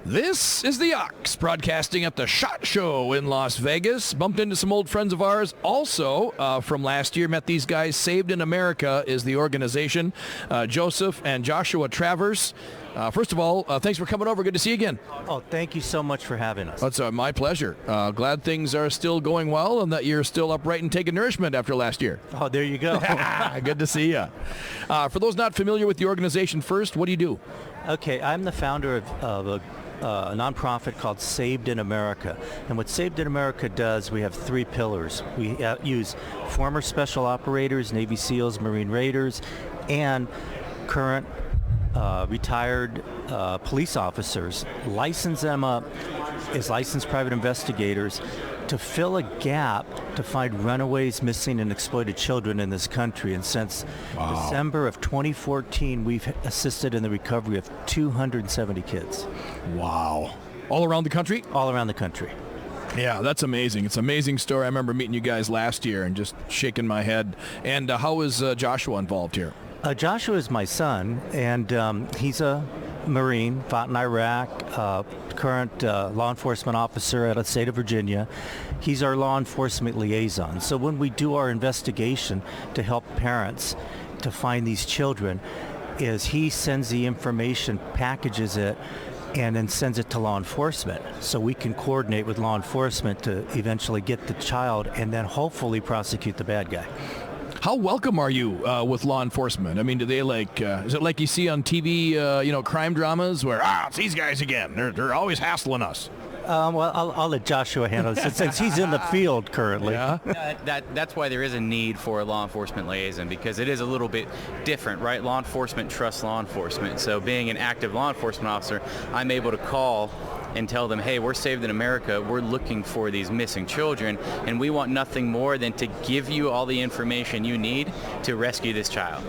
This is the Ox, broadcasting at the SHOT Show in Las Vegas. Bumped into some old friends of ours also from last year. Met these guys. Saved in America is the organization. Joseph and Joshua Travers. First of all, thanks for coming over. Good to see you again. Oh, thank you so much for having us. It's my pleasure. Glad things are still going well and that you're still upright and taking nourishment after last year. Oh, there you go. Good to see you. For those not familiar with the organization, first, what do you do? Okay, I'm the founder of a nonprofit called Saved in America. And what Saved in America does, we have three pillars. We use former special operators, Navy SEALs, Marine Raiders, and current retired police officers, license them up as licensed private investigators to fill a gap to find runaways, missing, and exploited children in this country. And since December of 2014, we've assisted in the recovery of 270 kids. Wow. All around the country? All around the country. Yeah, that's amazing. It's an amazing story. I remember meeting you guys last year and just shaking my head. And how is Joshua involved here? Joshua is my son, and he's a Marine, fought in Iraq, current law enforcement officer out of the state of Virginia. He's our law enforcement liaison. So when we do our investigation to help parents to find these children, is he sends the information, packages it, and then sends it to law enforcement. So we can coordinate with law enforcement to eventually get the child and then hopefully prosecute the bad guy. How welcome are you with law enforcement? I mean, do they is it like you see on TV, crime dramas where, it's these guys again. They're always hassling us. Well, I'll let Joshua handle it since he's in the field currently. Yeah. That's why there is a need for a law enforcement liaison, because it is a little bit different, right? Law enforcement trusts law enforcement. So being an active law enforcement officer, I'm able to call and tell them, hey, we're Saved in America, we're looking for these missing children, and we want nothing more than to give you all the information you need to rescue this child.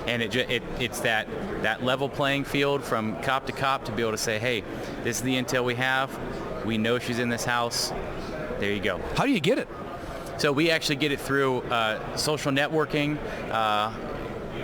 And it's that level playing field from cop to cop to be able to say, hey, this is the intel we have, we know she's in this house, there you go. How do you get it? So we actually get it through social networking,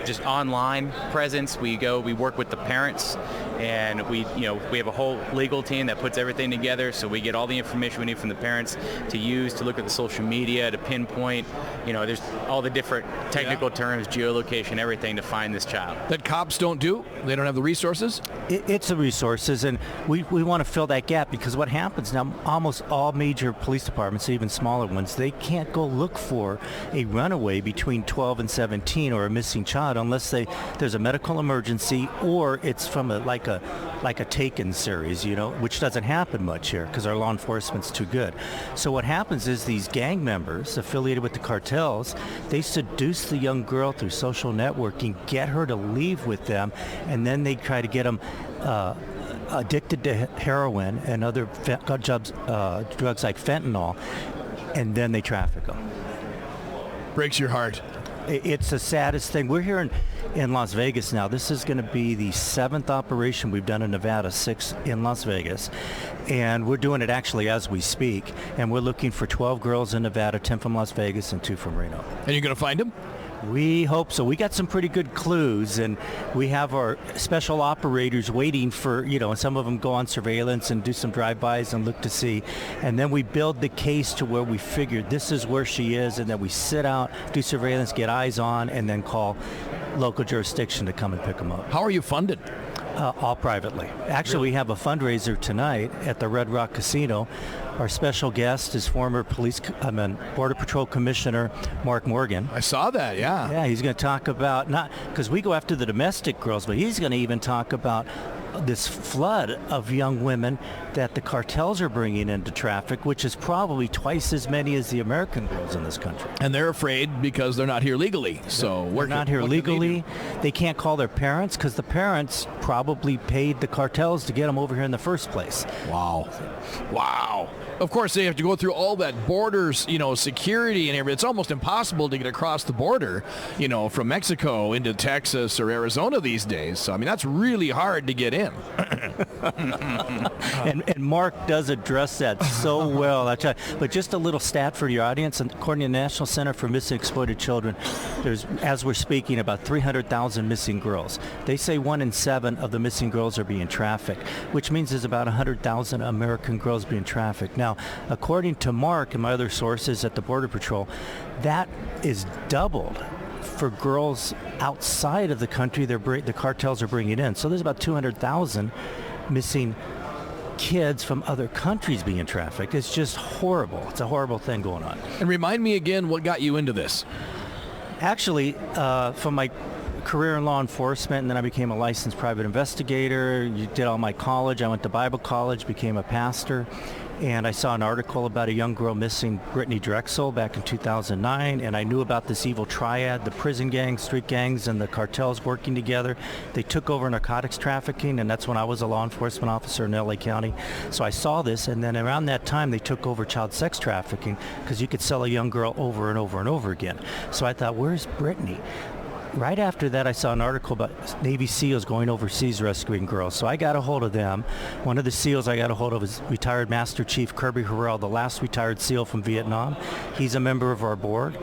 just online presence. We work with the parents, and we have a whole legal team that puts everything together, so we get all the information we need from the parents to use to look at the social media, to pinpoint, there's all the different technical terms, geolocation, everything to find this child. That cops don't do? They don't have the resources? It's the resources, and we want to fill that gap, because what happens now, almost all major police departments, even smaller ones, they can't go look for a runaway between 12 and 17 or a missing child unless there's a medical emergency, or it's from like a Taken series, which doesn't happen much here because our law enforcement's too good. So what happens is these gang members affiliated with the cartels, they seduce the young girl through social networking, get her to leave with them, and then they try to get them addicted to heroin and other drugs like fentanyl, and then they traffic them. Breaks your heart. It's the saddest thing. We're here in Las Vegas now. This is going to be the 7th operation we've done in Nevada, 6 in Las Vegas. And we're doing it actually as we speak. And we're looking for 12 girls in Nevada, 10 from Las Vegas, and 2 from Reno. And you're going to find them? We hope so. We got some pretty good clues, and we have our special operators waiting for, and some of them go on surveillance and do some drive-bys and look to see. And then we build the case to where we figure this is where she is, and then we sit out, do surveillance, get eyes on, and then call local jurisdiction to come and pick them up. How are you funded? All privately. Actually, we have a fundraiser tonight at the Red Rock Casino. Our special guest is former Border Patrol Commissioner Mark Morgan. I saw that, yeah. Yeah, he's going to talk about, not because we go after the domestic girls, but he's going to even talk about this flood of young women that the cartels are bringing into traffic, which is probably twice as many as the American girls in this country. And they're afraid because they're not here legally. So they're not here legally. They can't call their parents because the parents probably paid the cartels to get them over here in the first place. Wow. Of course, they have to go through all that borders, security and everything. It's almost impossible to get across the border, from Mexico into Texas or Arizona these days. So, I mean, that's really hard to get in. and Mark does address that so well. But just a little stat for your audience. According to the National Center for Missing and Exploited Children, there's, as we're speaking, about 300,000 missing girls. They say 1 in 7 of the missing girls are being trafficked, which means there's about 100,000 American girls being trafficked. Now, according to Mark and my other sources at the Border Patrol, that is doubled for girls outside of the country the cartels are bringing in. So there's about 200,000 missing kids from other countries being trafficked. It's just horrible. It's a horrible thing going on. And remind me again what got you into this. Actually, from my career in law enforcement, and then I became a licensed private investigator. Did all my college. I went to Bible college, became a pastor, and I saw an article about a young girl missing, Brittany Drexel, back in 2009, and I knew about this evil triad, the prison gangs, street gangs, and the cartels working together. They took over narcotics trafficking, and that's when I was a law enforcement officer in LA County. So I saw this, and then around that time, they took over child sex trafficking, because you could sell a young girl over and over and over again. So I thought, where's Brittany? Right after that, I saw an article about Navy SEALs going overseas rescuing girls. So I got a hold of them. One of the SEALs I got a hold of is retired Master Chief Kirby Harrell, the last retired SEAL from Vietnam. He's a member of our board,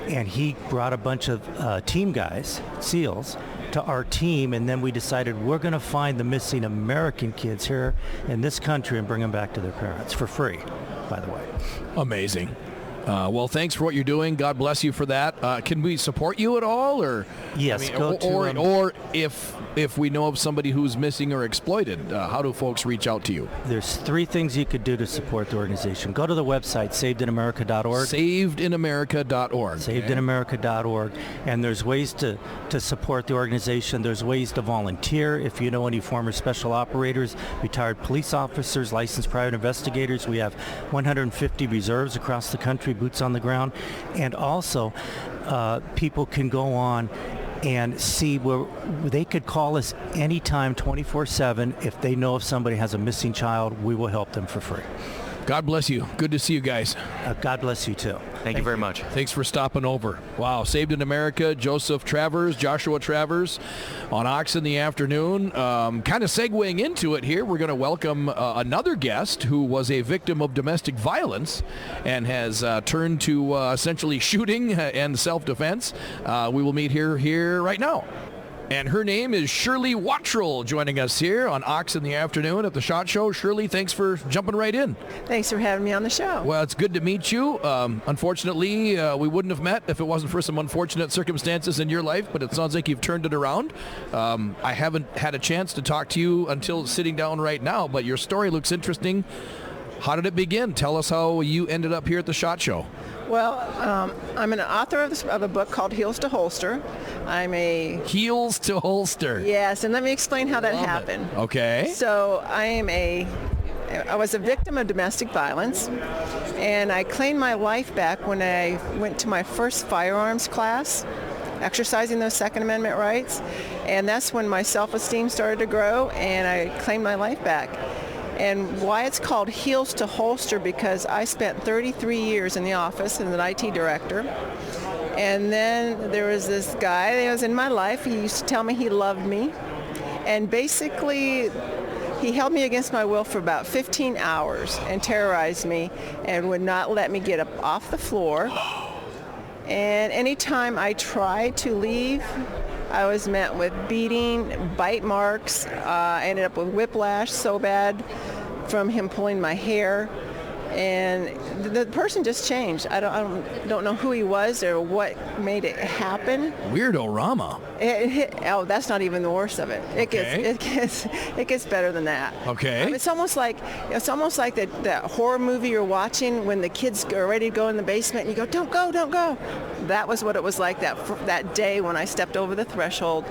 and he brought a bunch of team guys, SEALs, to our team, and then we decided we're going to find the missing American kids here in this country and bring them back to their parents for free, by the way. Amazing. Well, thanks for what you're doing. God bless you for that. Can we support you at all, or yes, or if we know of somebody who's missing or exploited, how do folks reach out to you? There's 3 things you could do to support the organization. Go to the website savedinamerica.org. Savedinamerica.org. Savedinamerica.org, and there's ways to support the organization. There's ways to volunteer. If you know any former special operators, retired police officers, licensed private investigators, we have 150 reserves across the country, boots on the ground, and also people can go on and see where they could call us anytime 24/7. If they know if somebody has a missing child, we will help them for free. God bless you. Good to see you guys. God bless you too. Thank you very much. Thanks for stopping over. Wow. Saved in America, Joshua Travers on Ox in the Afternoon. Kind of segueing into it here, we're going to welcome another guest who was a victim of domestic violence and has turned to essentially shooting and self-defense. We will meet here right now. And her name is Shirley Wattrell, joining us here on Ox in the Afternoon at the SHOT Show. Shirley, thanks for jumping right in. Thanks for having me on the show. Well, it's good to meet you. Unfortunately, we wouldn't have met if it wasn't for some unfortunate circumstances in your life, but it sounds like you've turned it around. I haven't had a chance to talk to you until sitting down right now, but your story looks interesting. How did it begin? Tell us how you ended up here at the SHOT Show. Well, I'm an author of a book called Heels to Holster. I'm a... Heels to Holster. Yes, and let me explain how that happened. Okay. So I was a victim of domestic violence, and I claimed my life back when I went to my first firearms class, exercising those Second Amendment rights, and that's when my self-esteem started to grow, and I claimed my life back. And why it's called Heels to Holster, because I spent 33 years in the office as an IT director. And then there was this guy that was in my life. He used to tell me he loved me. And basically, he held me against my will for about 15 hours and terrorized me and would not let me get up off the floor. And anytime I tried to leave, I was met with beating, bite marks. I ended up with whiplash so bad from him pulling my hair. And the person just changed. I don't know who he was or what made it happen. Weirdo-rama. That's not even the worst of it. It gets better than that. Okay. It's almost like that horror movie you're watching when the kids are ready to go in the basement and you go, don't go. That was what it was like that day when I stepped over the threshold.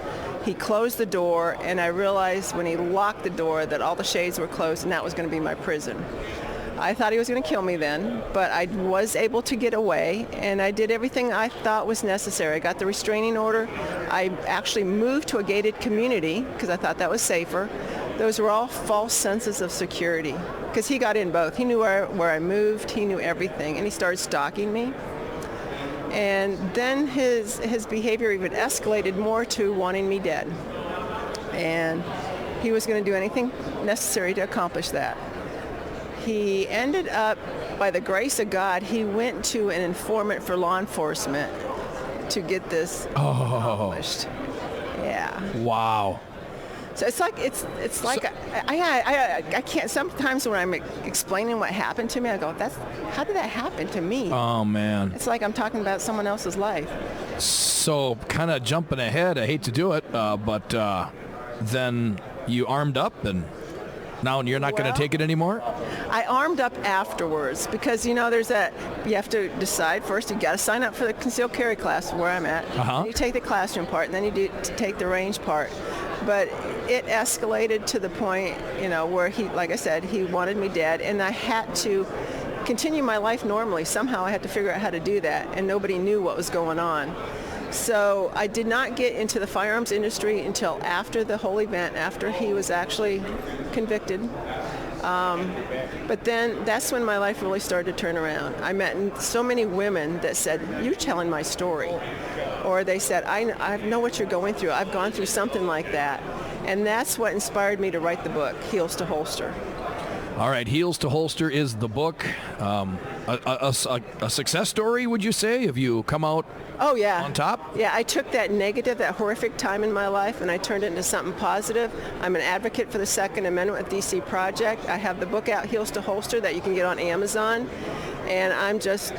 He closed the door, and I realized when he locked the door that all the shades were closed and that was going to be my prison. I thought he was going to kill me then, but I was able to get away, and I did everything I thought was necessary. I got the restraining order. I actually moved to a gated community because I thought that was safer. those were all false senses of security, because he got in both. He knew where I moved, he knew everything, and he started stalking me. And then his behavior even escalated more to wanting me dead. And he was going to do anything necessary to accomplish that. He ended up, by the grace of God, he went to an informant for law enforcement to get this accomplished. Yeah. Wow. So it's like I can't. Sometimes when I'm explaining what happened to me, I go, how did that happen to me? Oh man. It's like I'm talking about someone else's life. So kind of jumping ahead, I hate to do it, but then you armed up, and now you're not going to take it anymore? I armed up afterwards because, there's that, you have to decide first, you got to sign up for the concealed carry class where I'm at. You take the classroom part, and then you take the range part. But it escalated to the point, where he, like I said, he wanted me dead, and I had to continue my life normally. Somehow I had to figure out how to do that, and nobody knew what was going on. So I did not get into the firearms industry until after the whole event, after he was actually convicted. But then that's when my life really started to turn around. I met so many women that said, "You're telling my story." Or they said, I know what you're going through. I've gone through something like that. And that's what inspired me to write the book, Heels to Holster. All right, Heels to Holster is the book. A success story, would you say? Have you come out on top? Yeah, I took that negative, that horrific time in my life, and I turned it into something positive. I'm an advocate for the Second Amendment with DC Project. I have the book out, Heels to Holster, that you can get on Amazon. And I'm just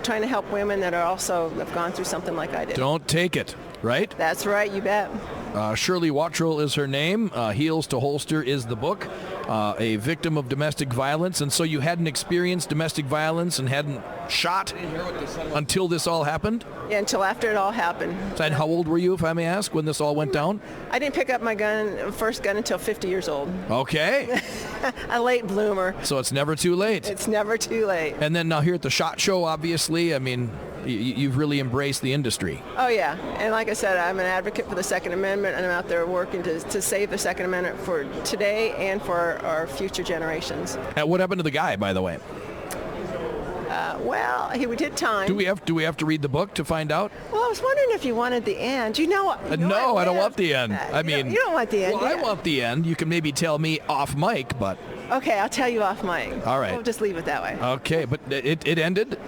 trying to help women that have gone through something like I did. Don't take it, right? That's right, you bet. Shirley Wattrell is her name. Heels to Holster is the book. A victim of domestic violence, and so you hadn't experienced domestic violence and hadn't shot until this all happened? Yeah, until after it all happened. And how old were you, if I may ask, when this all went down? I didn't pick up my first gun until 50 years old. Okay. A late bloomer. So it's never too late. It's never too late. And then now here at the SHOT Show, obviously, I mean, you've really embraced the industry. Oh, yeah. And like I said, I'm an advocate for the Second Amendment, and I'm out there working to save the Second Amendment for today and for our future generations. And what happened to the guy, by the way? Well, he did time. Do we have to read the book to find out? Well, I was wondering if you wanted the end. No, I don't want the end. I mean, you don't want the end. Well, I want the end. You can maybe tell me off mic, but okay, I'll tell you off mic. All right. We'll just leave it that way. Okay, but it ended?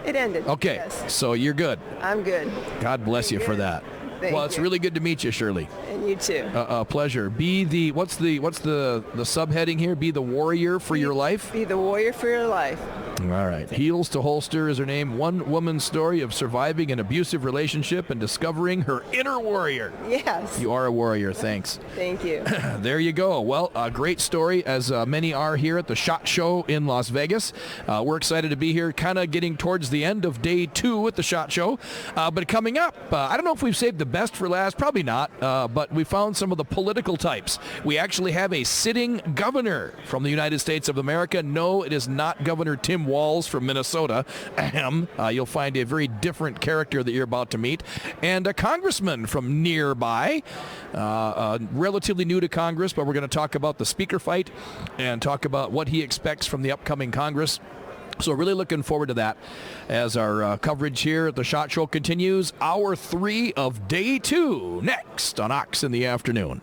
It ended. Okay, yes. So you're good. I'm good. God bless you for that. Thank well, it's you. really good to meet you, Shirley. And you too. Pleasure. What's the subheading here? Be the warrior for your life? Be the warrior for your life. All right. Heels to Holster is her name. One woman's story of surviving an abusive relationship and discovering her inner warrior. Yes. You are a warrior. Thanks. Thank you. There you go. Well, a great story, as many are here at the SHOT Show in Las Vegas. We're excited to be here, kind of getting towards the end of day 2 at the SHOT Show. But coming up, I don't know if we've saved the best for last. Probably not. But we found some of the political types. We actually have a sitting governor from the United States of America. No, it is not Governor Tim Walz from Minnesota. You'll find a very different character that you're about to meet. And a congressman from nearby, relatively new to Congress, but we're going to talk about the speaker fight and talk about what he expects from the upcoming Congress. So really looking forward to that as our coverage here at the SHOT Show continues. Hour 3 of day 2 next on Ox in the Afternoon.